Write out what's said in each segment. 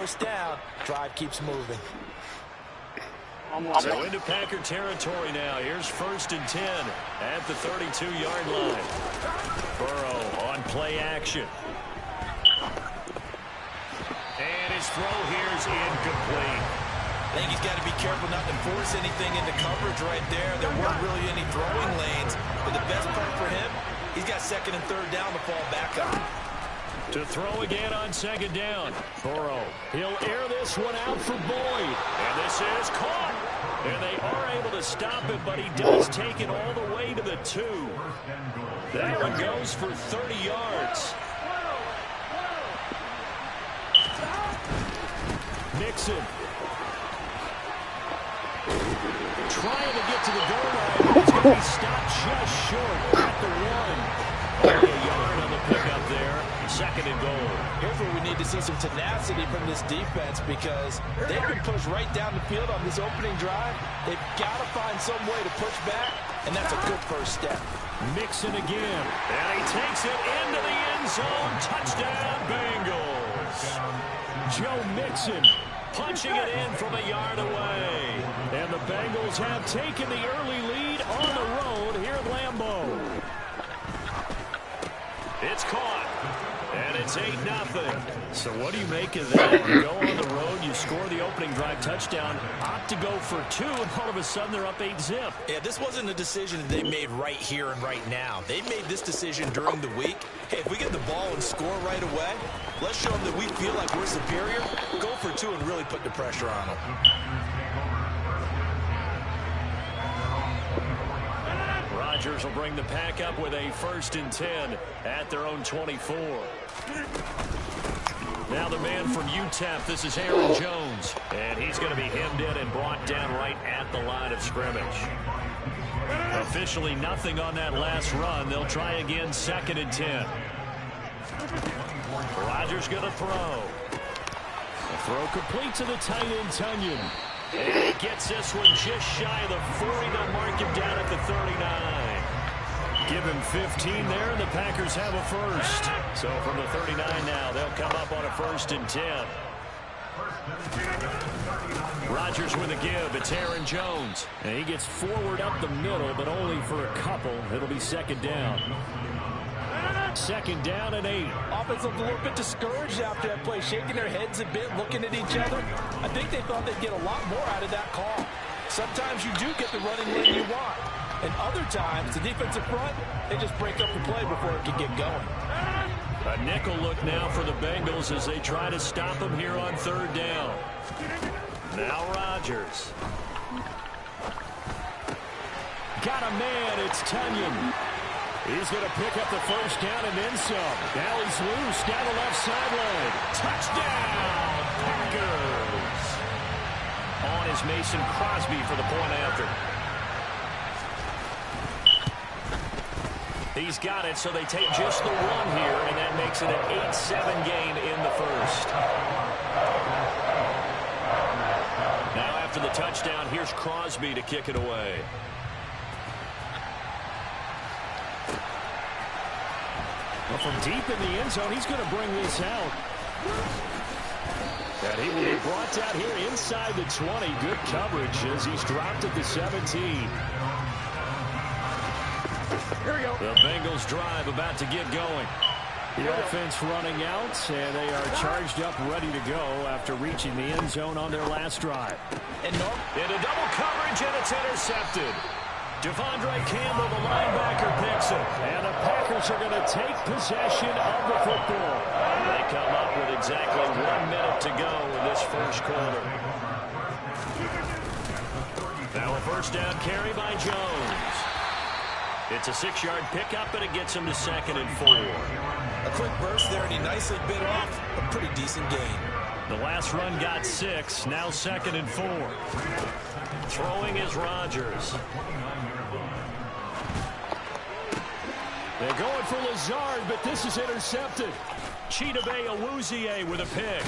First down, drive keeps moving. So into Packer territory now. Here's 1st and 10 at the 32-yard line. Burrow on play action. And his throw here is incomplete. I think he's got to be careful not to force anything into coverage right there. There weren't really any throwing lanes. But the best part for him, he's got 2nd and 3rd down to fall back on. To throw again on 2nd down. Burrow, he'll air this one out for Boyd. And this is caught. And they are able to stop it, but he does take it all the way to the 2. That one goes for 30 yards. Mixon. Trying to get to the goal line, but he's going to be stopped just short at the 1. Only a yard on the pickup there. 2nd and goal. Here's where we need to see some tenacity from this defense because they've been pushed right down the field on this opening drive. They've got to find some way to push back, and that's a good first step. Mixon again, and he takes it into the end zone. Touchdown, Bengals. Joe Mixon punching it in from a yard away. And the Bengals have taken the early lead on the road here at Lambeau. It's caught. And it's 8-0. So what do you make of that? You go on the road, you score the opening drive touchdown, opt to go for 2, and all of a sudden they're up 8-zip. Yeah, this wasn't a decision they made right here and right now. They made this decision during the week. Hey, if we get the ball and score right away, let's show them that we feel like we're superior. Go for 2 and really put the pressure on them. Rodgers will bring the pack up with a 1st and 10 at their own 24. Now the man from UTEP, this is Aaron Jones. And he's going to be hemmed in and brought down right at the line of scrimmage. Officially nothing on that last run. They'll try again 2nd and 10. Rodgers going to throw. A throw complete to the tight end, Tunyon. And he gets this one just shy of the 40. They'll mark him down at the 39. Give him 15 there, and the Packers have a first. So from the 39 now, they'll come up on a 1st and 10. Rodgers with a give. It's Aaron Jones. And he gets forward up the middle, but only for a couple. It'll be 2nd down. 2nd down and 8. Offense looked a little bit discouraged after that play, shaking their heads a bit, looking at each other. I think they thought they'd get a lot more out of that call. Sometimes you do get the running lane you want. And other times, the defensive front, they just break up the play before it can get going. A nickel look now for the Bengals as they try to stop him here on 3rd down. Now Rodgers. Got a man, it's Tunyon. He's going to pick up the 1st down and then some. Now he's loose down the left sideline. Touchdown, Packers. On is Mason Crosby for the point after. He's got it, so they take just the 1 here, and that makes it an 8-7 game in the first. Now after the touchdown, here's Crosby to kick it away. Well, from deep in the end zone, he's going to bring this out. And he will be brought down here inside the 20. Good coverage as he's dropped at the 17. Here we go. The Bengals drive about to get going. The offense running out, and they are charged up, ready to go after reaching the end zone on their last drive. And into double coverage, and it's intercepted. Devondre Campbell, the linebacker, picks it. And the Packers are going to take possession of the football. They come up with exactly 1 minute to go in this first quarter. Now a 1st down carry by Jones. It's a 6-yard pickup, and it gets him to 2nd and 4. A quick burst there, and he nicely bit off a pretty decent gain. The last run got 6. Now 2nd and 4. Throwing is Rodgers. They're going for Lazard, but this is intercepted. Chidobe Awuzie with a pick.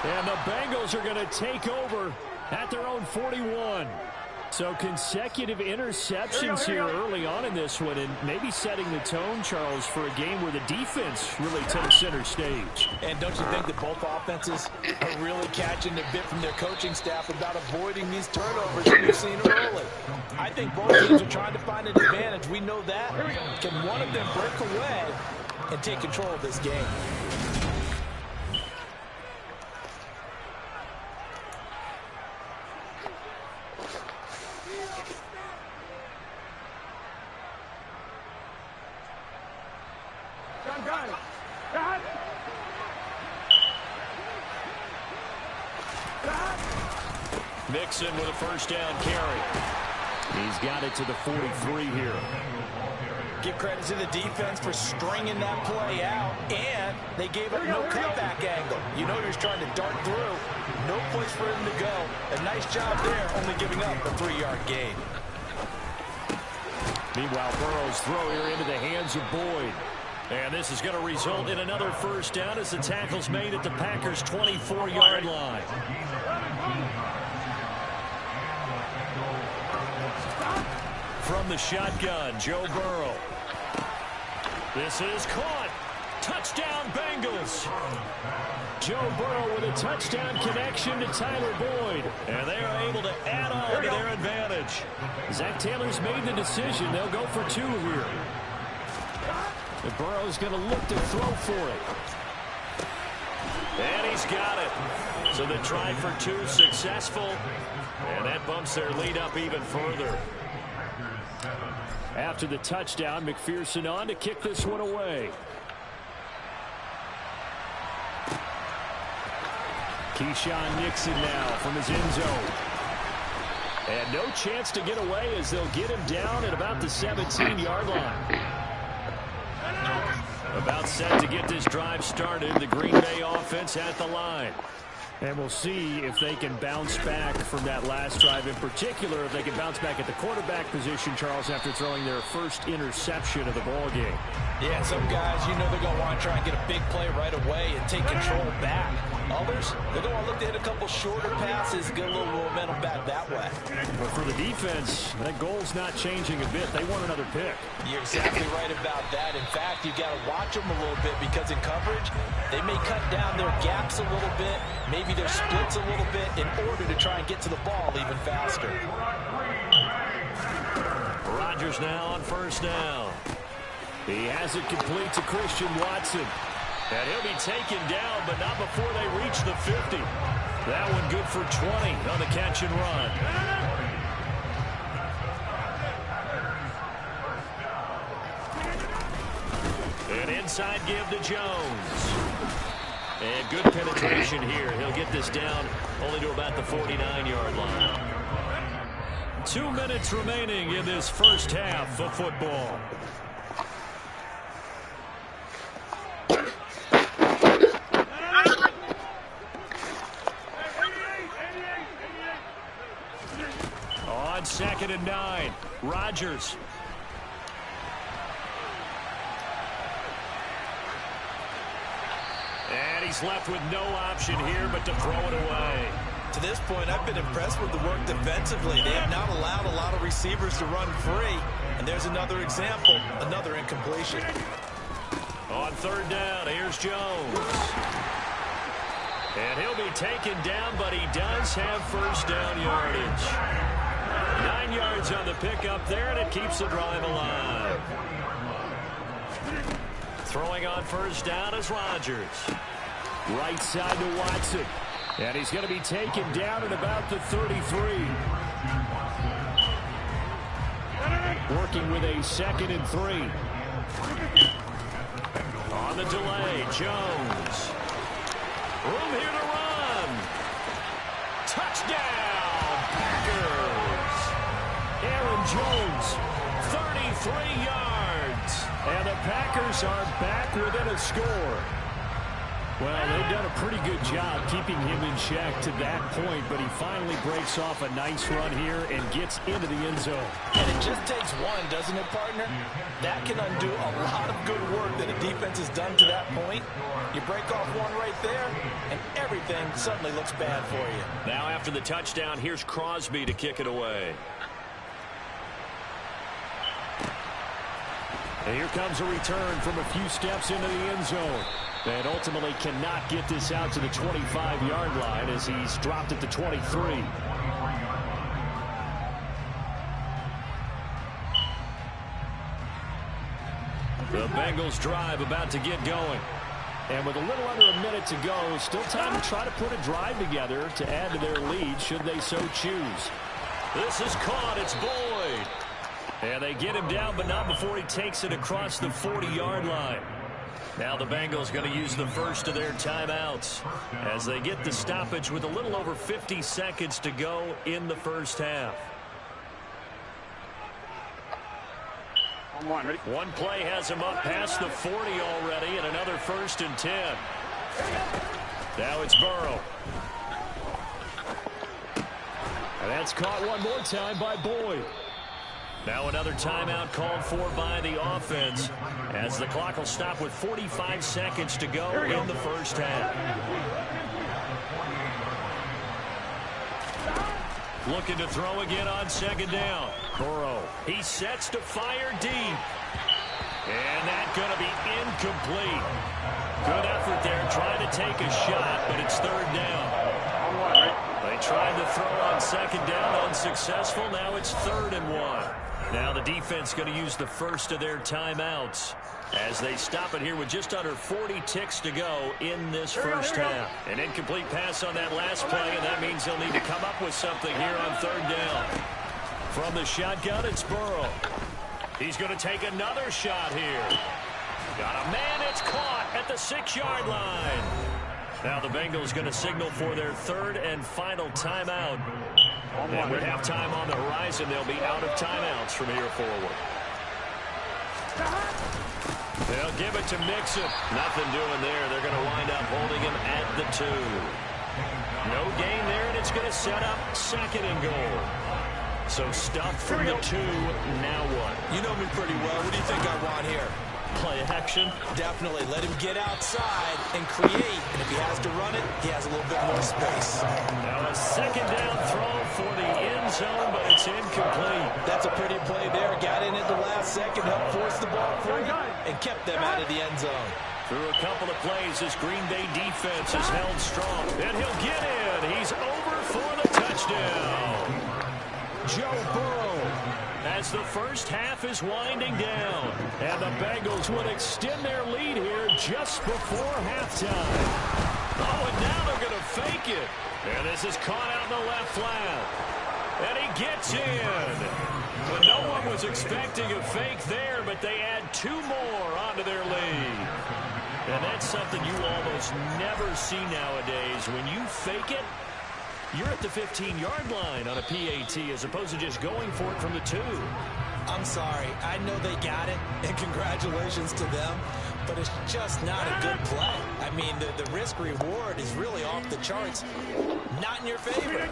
And the Bengals are going to take over at their own 41. So consecutive interceptions here early on in this one, and maybe setting the tone, Charles, for a game where the defense really takes center stage. And don't you think that both offenses are really catching a bit from their coaching staff about avoiding these turnovers that we've seen early? I think both teams are trying to find an advantage. We know that. Can one of them break away and take control of this game? Mixon with a first down carry. He's got it to the 43 here. Give credit to the defense for stringing that play out, and they gave up no cutback angle. You know he was trying to dart through. No place for him to go. A nice job there, only giving up a 3-yard gain. Meanwhile, Burrow's throw here into the hands of Boyd. And this is going to result in another first down as the tackle's made at the Packers' 24-yard line. From the shotgun, Joe Burrow. This is caught. Touchdown, Bengals. Joe Burrow with a touchdown connection to Tyler Boyd. And they are able to add on to their advantage. Zach Taylor's made the decision. They'll go for 2 here. And Burrow's going to look to throw for it. And he's got it. So the try for 2 successful. And that bumps their lead up even further. After the touchdown, McPherson on to kick this one away. Keyshawn Nixon now from his end zone. And no chance to get away as they'll get him down at about the 17-yard line. About set to get this drive started. The Green Bay offense at the line. And we'll see if they can bounce back from that last drive, in particular if they can bounce back at the quarterback position, Charles, after throwing their first interception of the ball game. Yeah, some guys, you know they're going to want to try and get a big play right away and take control back. Others, they're going to look to hit a couple shorter passes, get a little momentum back that way. But for the defense, that goal's not changing a bit. They want another pick. You're exactly right about that. In fact, you've got to watch them a little bit because in coverage, they may cut down their gaps a little bit, maybe their splits a little bit in order to try and get to the ball even faster. Rodgers now on first down. He has it complete to Christian Watson. And he'll be taken down, but not before they reach the 50. That one good for 20 on the catch and run. An inside give to Jones. And good penetration here. He'll get this down only to about the 49-yard line. 2 minutes remaining in this first half of football. On 2nd and 9, Rodgers. And he's left with no option here but to throw it away. To this point, I've been impressed with the work defensively. They have not allowed a lot of receivers to run free. And there's another example, another incompletion. On 3rd down, here's Jones. And he'll be taken down, but he does have first down yardage. 9 yards on the pickup there, and it keeps the drive alive. Throwing on first down is Rodgers. Right side to Watson. And he's going to be taken down at about the 33. Working with a 2nd and 3. On the delay, Jones. Room here to run. Touchdown, Packers. Aaron Jones, 33 yards. And the Packers are back within a score. Well, they've done a pretty good job keeping him in check to that point, but he finally breaks off a nice run here and gets into the end zone. And it just takes one, doesn't it, partner? That can undo a lot of good work that a defense has done to that point. You break off one right there, and everything suddenly looks bad for you. Now after the touchdown, here's Crosby to kick it away. And here comes a return from a few steps into the end zone. And ultimately cannot get this out to the 25-yard line as he's dropped at the 23. The Bengals drive about to get going. And with a little under a minute to go, still time to try to put a drive together to add to their lead should they so choose. This is caught. It's Boyd. And they get him down, but not before he takes it across the 40-yard line. Now the Bengals going to use the first of their timeouts as they get the stoppage with a little over 50 seconds to go in the first half. One play has him up past the 40 already, and another 1st and 10. Now it's Burrow. And that's caught one more time by Boyd. Now another timeout called for by the offense as the clock will stop with 45 seconds to go in the first half. Looking to throw again on 2nd down. Burrow. He sets to fire deep. And that's going to be incomplete. Good effort there trying to take a shot, but it's 3rd down. They tried to throw on 2nd down, unsuccessful. Now it's 3rd and 1. Now the defense going to use the first of their timeouts as they stop it here with just under 40 ticks to go in this first half. An incomplete pass on that last play, and that means they'll need to come up with something here on 3rd down. From the shotgun, it's Burrow. He's going to take another shot here. Got a man, it's caught at the 6-yard line. Now the Bengals going to signal for their 3rd and final timeout. And with halftime on the horizon, they'll be out of timeouts from here forward. They'll give it to Mixon. Nothing doing there. They're going to wind up holding him at the 2. No gain there, and it's going to set up 2nd and goal. So stuffed from the 2. Now what? You know me pretty well. What do you think I want here? Play action. Definitely. Let him get outside and create. And if he has to run it, he has a little bit more space. Now a 2nd down throw for the end zone, but it's incomplete. That's a pretty play there. Got in at the last second, helped force the ball free, and kept them out of the end zone. Through a couple of plays, this Green Bay defense is held strong. And he'll get in. He's over for the touchdown. Joe Burrow, as the first half is winding down. And the Bengals would extend their lead here just before halftime. Oh, and now they're going to fake it. And this is caught out in the left flat. And he gets in. But no one was expecting a fake there, but they add 2 more onto their lead. And that's something you almost never see nowadays. When you fake it, you're at the 15-yard line on a PAT as opposed to just going for it from the 2. I'm sorry. I know they got it, and congratulations to them, but it's just not a good play. I mean, the risk-reward is really off the charts. Not in your favor.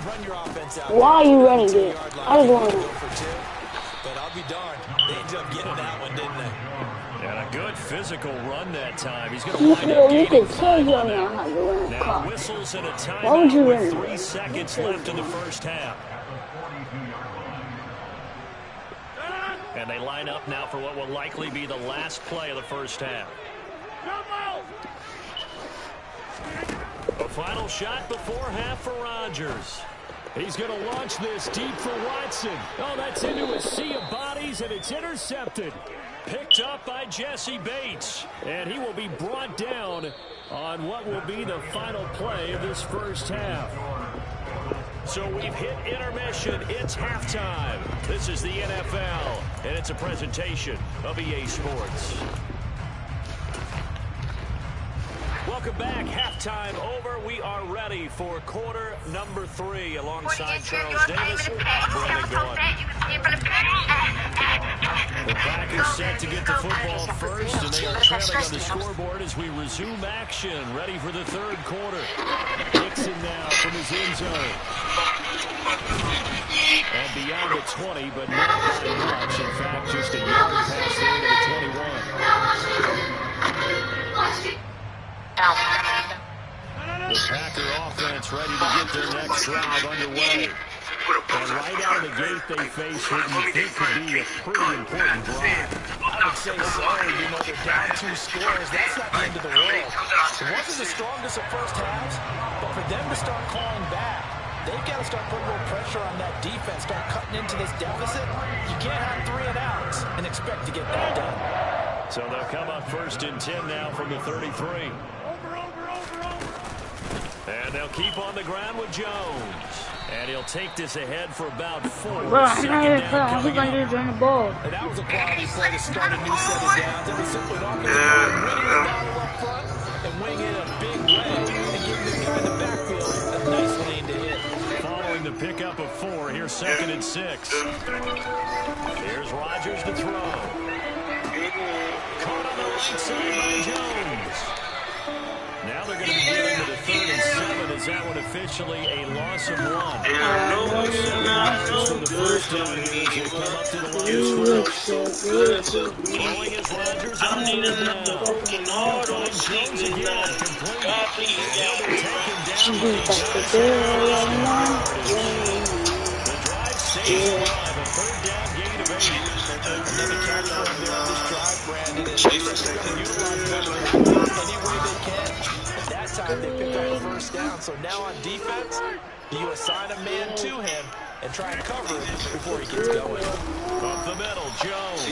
Run your offense out. Why are you running it? I just want to go for 2. But I'll be darned. They ended up getting that one, didn't they? And a good physical run that time. He's going to wind up gaining 5 on that. Now whistles and a timeout with 3 seconds left in the first half. And they line up now for what will likely be the last play of the first half. A final shot before half for Rodgers. He's going to launch this deep for Watson. Oh, that's into a sea of bodies, and it's intercepted. Picked up by Jesse Bates. And he will be brought down on what will be the final play of this first half. So we've hit intermission. It's halftime. This is the NFL, and it's a presentation of EA Sports. Welcome welcome back. Halftime over. We are ready for quarter number 3 alongside Charles Davis. I'm Brandon Gaudin. The Packers set to get the football first, and they are trailing on the scoreboard as we resume action, ready for the third quarter. Dixon now from his end zone. And beyond the 20, but not by much. In fact, just a yard pass there to the 21. The Packer offense ready to get their next drive underway. And right out of the gate, they face what you think could be a pretty important drive. I would say so. You know, they're down 2 scores. That's not the end of the world. It wasn't the strongest of first halves, but for them to start calling back, they've got to start putting a little pressure on that defense, start cutting into this deficit. You can't have 3 and outs and expect to get that done. So they'll come up first and 10 now from the 33. And they'll keep on the ground with Jones. And he'll take this ahead for about 4. Bro, I'm not even playing. I was going to run the ball. And that was a quality play to start a new set of downs. It was simply an offensive play, winning the battle up front and winning it a big way and giving the guy in the backfield a nice lane to hit. Following the pickup of 4, here's 2nd and 6. Here's Rodgers to throw. Caught on the right side by Jones. Now they're going to be dealing with a 3rd and 7. Is that one officially a loss of 1? So the first down here as they come up to the line of scrimmage. Throwing is Rodgers on the now. Going Jones again. Complete. And they'll take him down. The drive stays alive. A 3rd down gain of 8. Another catch for him there on this drive, Brandon. And they're going to utilize that any way they can. At that time, they picked up the first down. So now on defense, you assign a man to him and try and cover him before he gets going. Up the middle, Jones.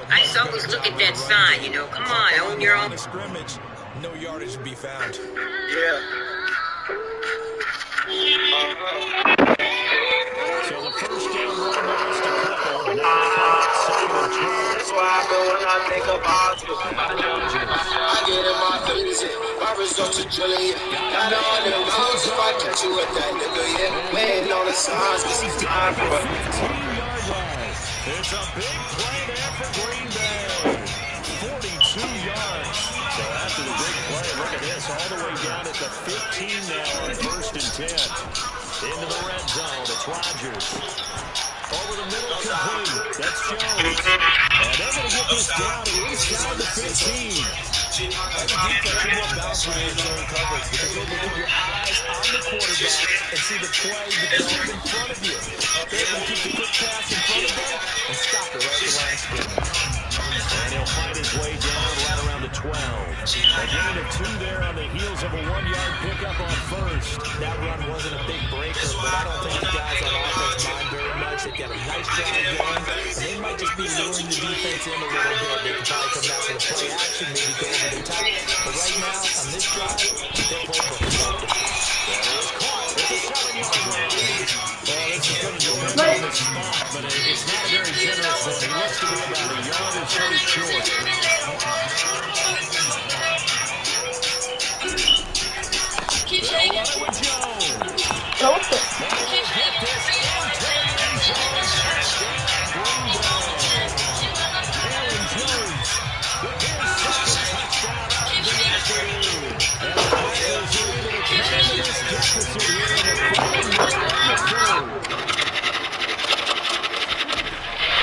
I just always look at that sign, you know. Come on, own your own. Scrimmage, no yardage to be found. Yeah. So the first down run was to couple. Now they come up 2nd and 12. That's why I feel when I think about you. I get in my feelings, my results are drilling. Got all them hoes if I catch you with that nigga, yeah. Waiting on the signs, cause it's time for it. 15-yard line. It's a big play there for Green Bay. 42 yards. So after the big play, look at this, all the way down at the 15 now on 1st and 10. Into the red zone, it's Rodgers. Over the middle, complete. That's Jones. And they're going to get this down inside the 15. As a defense, you want bounce when you're in zone coverage because you're able to keep your eyes on the quarterback and see the play develop in front of you. They're able to keep the quick pass in front of them and stop it right at the line of scrimmage. And he'll find his way down right around the 12. A gain of 2 there on the heels of a 1-yard pickup on 1st. That run wasn't a big breaker, but I don't think the guys on offense mind very much. They've got a nice drive going, and they might just be luring the defense in a little bit. They can probably come back with a play action, maybe go over the top. But right now, on this drive, their playbook is open. That is caught at the 7-yard line. Well, this is going to go in on the spot, but it's not a very generous one. He looks to be about a yard or so short. They'll run it with Jones. And they will hit this into the end zone. Touchdown, Green Bay. Aaron Jones with his 2nd touchdown of the afternoon. And the Packers are able to cut into this deficit here in the final minute of the 3rd.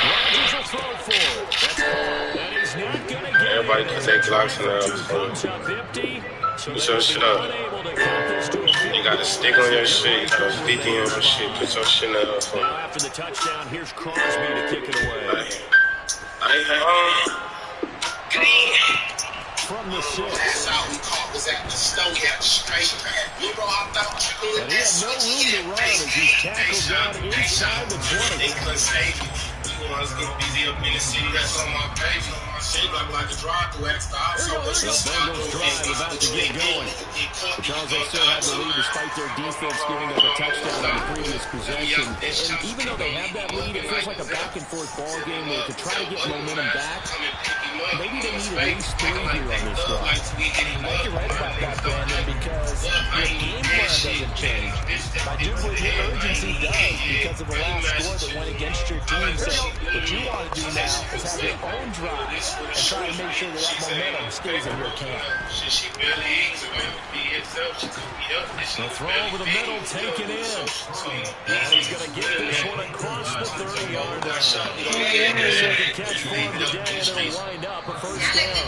Rodgers will throw for it. That's caught. And he's not going to get Everybody it. can take clocks now. Comes up empty. So Put your shit up. You gotta stick on your shit. You gotta stick in your shit. Put your shit up. Now after the touchdown, here's Crosby to kick it away. From the 6. And he had no room to run as he's tackled down inside the 20. Let's get busy up in the city. That's on my page. My shit like a drive-through extra. The Bengals drive about to get going. Because they still have the lead despite their defense giving up a touchdown on the previous possession. And even though they have that lead, it feels like a back-and-forth ball game where to try to get momentum back, maybe they need at least 3 here on this drive. I think you're right about that, Brandon, because your game plan doesn't change. I do believe your urgency does because of the last score that went against your team. So what you want to do now is have your own drive and try to make sure that that momentum stays in your camp. The throw over the middle, taken in. And he's going to get this one across the 30-yard line. Second catch for him today, and it'll wind up a first down.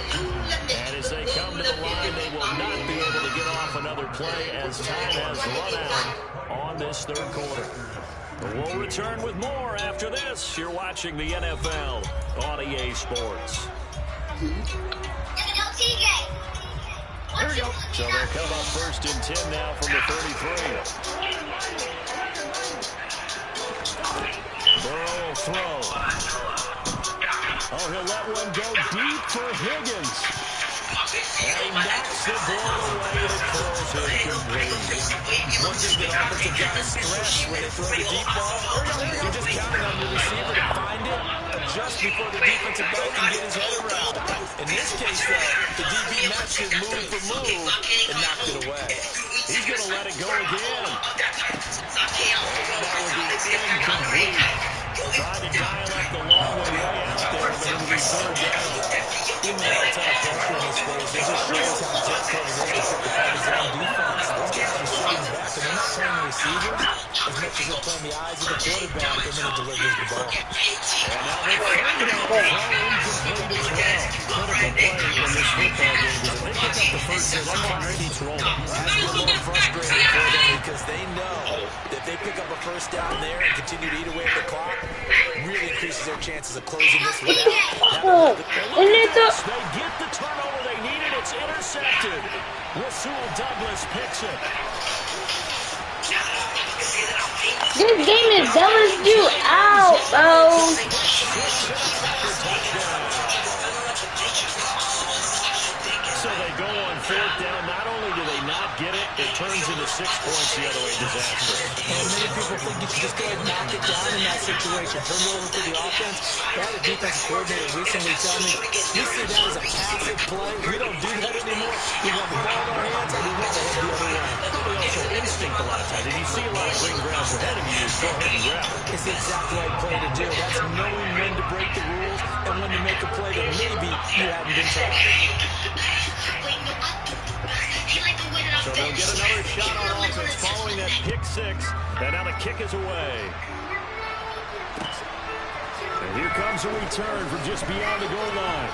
And as they come to the line, they will not be able to get off another play as time has run out on this third quarter. We'll return with more after this. You're watching the NFL on EA Sports. There we go. So they'll come up first and 10 now from the 33. Burrow will throw. Oh, he'll let one go deep for Higgins. And he knocks the ball away and it throws incomplete. One thing that offensive guys stress when they throw the deep ball, you're just counting on your receiver to find it just before the defensive back can get his head around. In this case, though, the DB matched it move for move and knocked it away. He's going to let it go again. And that would be incomplete. Trying to dial up the long way out there, but it'll be third down. Even with a ton of pressure in his face, it just shows how difficult it is to set the part of his own defense. Those guys are sitting back, and they're not playing the receivers as much as they're playing the eyes of the quarterback, and then he delivers the ball. And now they're throwing down the ball incomplete as well. Critical play in this football game, because if they pick up the first hit, that clock keeps rolling. That's a little frustrating for them because they know that if they pick up a first down there and continue to eat away at the clock, really increases their chances of closing this one out. They get the turnover they needed. It's intercepted. Rasul Douglas picks it. This game is dumb as you out, bro. So they go on fourth down. Not only do they not get it, it turns into 6 points the other way. Disaster. And many people think you should just go ahead and knock it down in that situation. Turn it over to the offense. I had a defensive coordinator recently tell me, we see that as a passive play. We don't do that anymore. We want the ball in our hands and we want to head the other way. Probably also instinct a lot of times. If you see a lot of green grass ahead of you, you go ahead and grab it. It's the exact right play to do. That's knowing when to break the rules and when to make a play that maybe you haven't been taught. So they'll get another shot on offense following that pick six. And now the kick is away. And here comes a return from just beyond the goal line.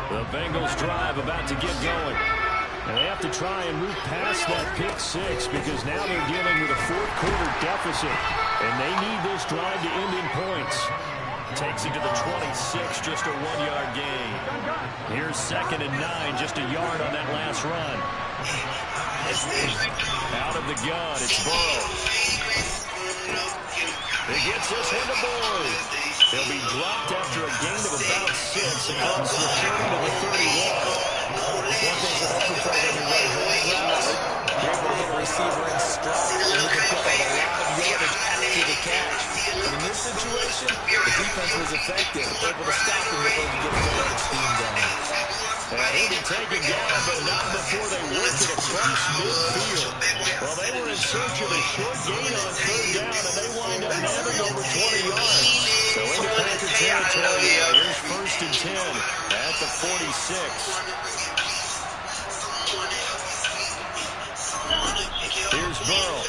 The Bengals drive about to get going. And they have to try and move past that pick six because now they're dealing with a fourth quarter deficit. And they need this drive to end in points. Takes it to the 26, just a 1-yard gain. Here's 2nd and 9, just a yard on that last run. Out of the gun, it's Burrow. He gets this one to Boyd. He'll be dropped after a gain of about 6 across the 30 to the 31. One thing that I can tell when you run hand routes, you're able to hit a receiver in stride, and you can pick up a lot of yardage after the catch. And in this situation, the defense was effective, able to stop him before he gets the yardage steam going. And he'll be taken down, but not before they work it across midfield. Well, they were in search of a short gain on 3rd down, and they wind up nabbing over 20 yards. So into Panther territory, here's 1st and 10 at the 46. Here's Burrow.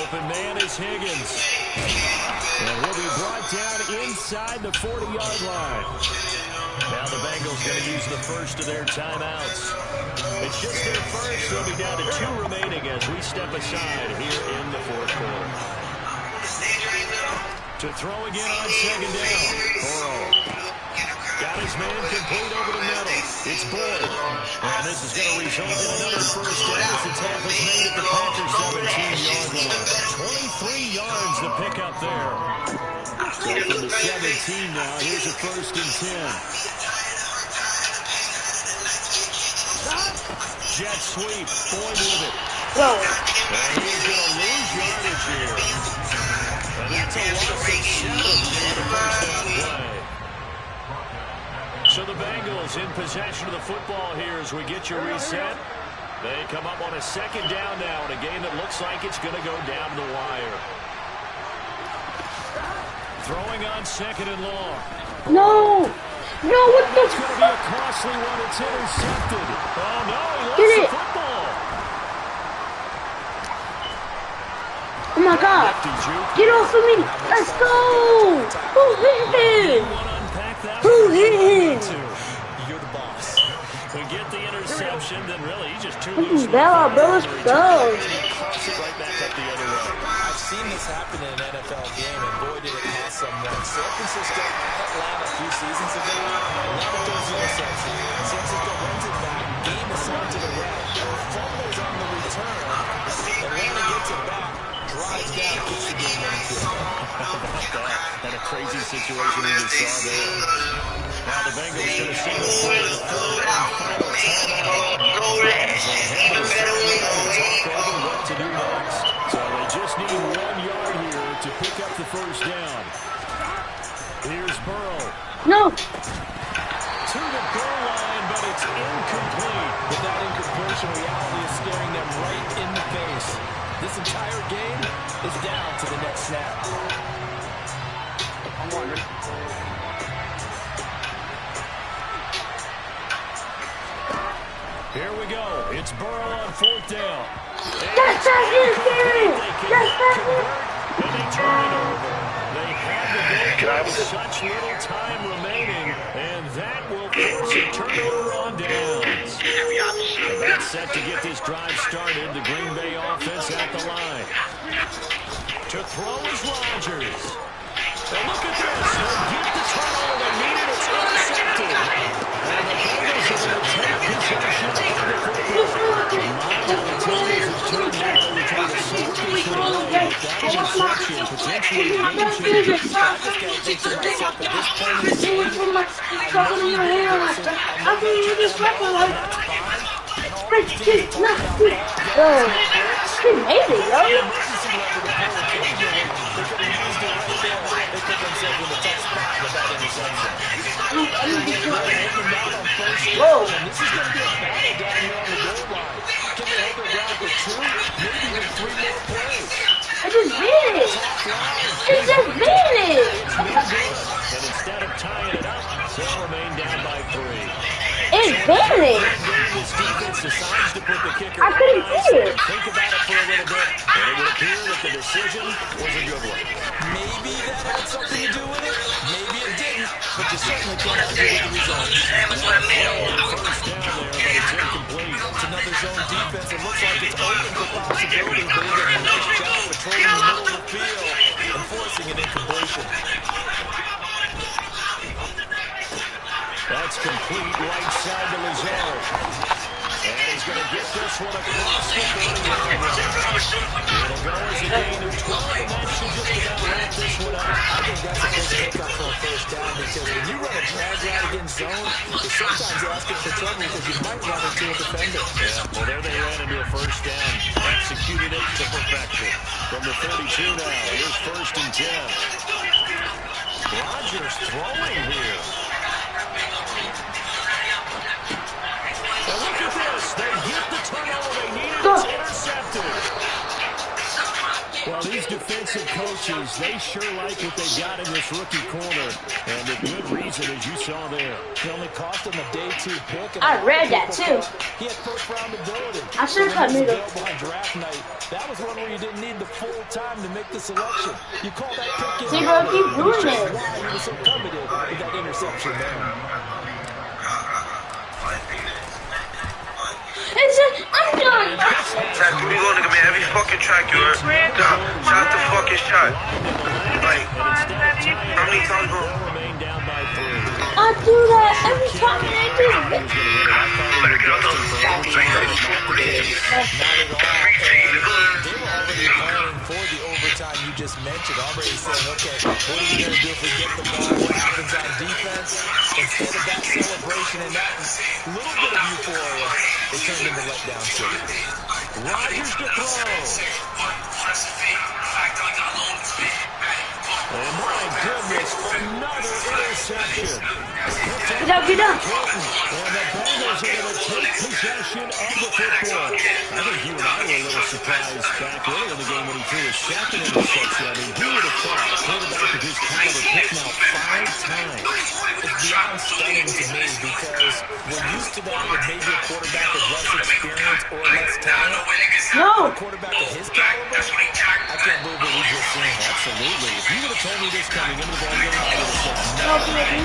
Open man is Higgins. And he'll be brought down inside the 40-yard line. Now the Bengals going to use the first of their timeouts. It's just their first. They'll be down to 2 remaining as we step aside here in the 4th quarter. To throw again on 2nd down. Burrow. Got his man complete over the middle. It's Boyd. And this is going to result in another first down as the tackle's made at the Packers 17-yard line. 23 yards to pick up there. So from the 17 now, here's a first and 10. Jet sweep. Boyd with it. Whoa. And he's going to lose yardage here. And that's a loss of 7 on the first down play. So the Bengals in possession of the football here as we get you reset. They come up on a second down now in a game that looks like it's going to go down the wire. Throwing on second and long. No. No, what the? It's going to be a costly one. It's intercepted. Oh, no, he lost Get the it. football. Oh, my God. Get off of me. Let's go. Who hit him? Who hit him? You're the boss. We get the interception, then really he's just too This loose. is Bella, bro. Let's go. Cross it right back up the other way. I've seen this happen in an NFL game, and boy, did it cost someone. San Francisco at Atlanta a few seasons ago. Atlanta throws the interception. San Francisco runs it back. Game assigned to the right. Fumbles on the return. Atlanta gets it back. Drives down, gets the game on the field. And a crazy situation we just saw there. Now the Bengals going to see the third and final timeout. As they talk over what to do next. So they just need 1 yard here to pick up the first down. Here's Burrow. No. To the goal line, but it's incomplete. With that incompletion, reality is staring them right in the face. This entire game is down to the next snap. I'm wondering. Here we go. It's Burrow on fourth down. That's not it, Gary. That's not it. And they turn it over. They had to go with such little time remaining, and that will force a turnover on downs. That's set to get this drive started. The Green Bay offense at the line. To throw is Rodgers. And look at this. They get the turnover they needed. It's intercepted. And the Bengals are going to take possession of the football. Whoa. This is going to be a battle down here on the goal line. Can they hold their ground for 2, maybe even 3 more plays? I just did it. I just did it. And instead of tying it up, they'll remain down by 3. It's Bailey. This defense decides to put the kicker I couldn't on ice see and it. think about it for a little bit, and it would appear that the decision was a good one. Maybe that had something to do with it. Maybe it didn't. But you certainly can't argue with the results. First down there, but it's incomplete. It's another zone defense. It looks like it's open for possibilities. But they're doing a nice job patrolling the middle of the field and forcing an incompletion. That's complete right side to Lazard. And he's going to get this one across the 30-yard line. It'll go as a gain of 12, and that should just about wrap this one up. I think that's a big pickup for a first down because when you run a drag route against zone, you're sometimes asking for trouble because you might run into a defender. Yeah, well, there they ran into a first down. Executed it to perfection. From the 32 now, here's first and 10. Rodgers throwing here. And look at this. They get the turnover they needed. It's intercepted. Well, these defensive coaches, they sure like what they got in this rookie corner. And a good reason, as you saw there. It only cost him a day 2 pick. And I read that too. He had first round ability. I should have knew that. On draft night, that was one where you didn't need the full time to make the selection. You call that pick in. See, bro, keep doing it. Why he was so coveted with that interception there. I'm done. Track, we going to every fucking track you heard. Shot the fucking shot. Like, how many times, bro? Remain down by 3. I I do that every time and I just He was going to hit it. I thought we were destined for overtime. That was not the case. Not at all. And they were already planning for the overtime you just mentioned. Already saying, okay, what are we going to do if we get the ball? What happens on defense? Instead of that celebration and that little bit of euphoria, it turned into letdown city. Rodgers to throw. And my goodness, another interception. Get up, get up. And the Bengals are going to take possession of the football. I think you and I were a little surprised back earlier in the game when he threw his second interception. I mean, who would have thought a quarterback of his caliber picked out 5 times? It's beyond stunning to me because we're used to that with maybe a quarterback with less experience or less talent. No. A quarterback of his caliber, I can't believe what we just seen. Absolutely. If you would have told me this coming into the ball game, I would have said No, baby.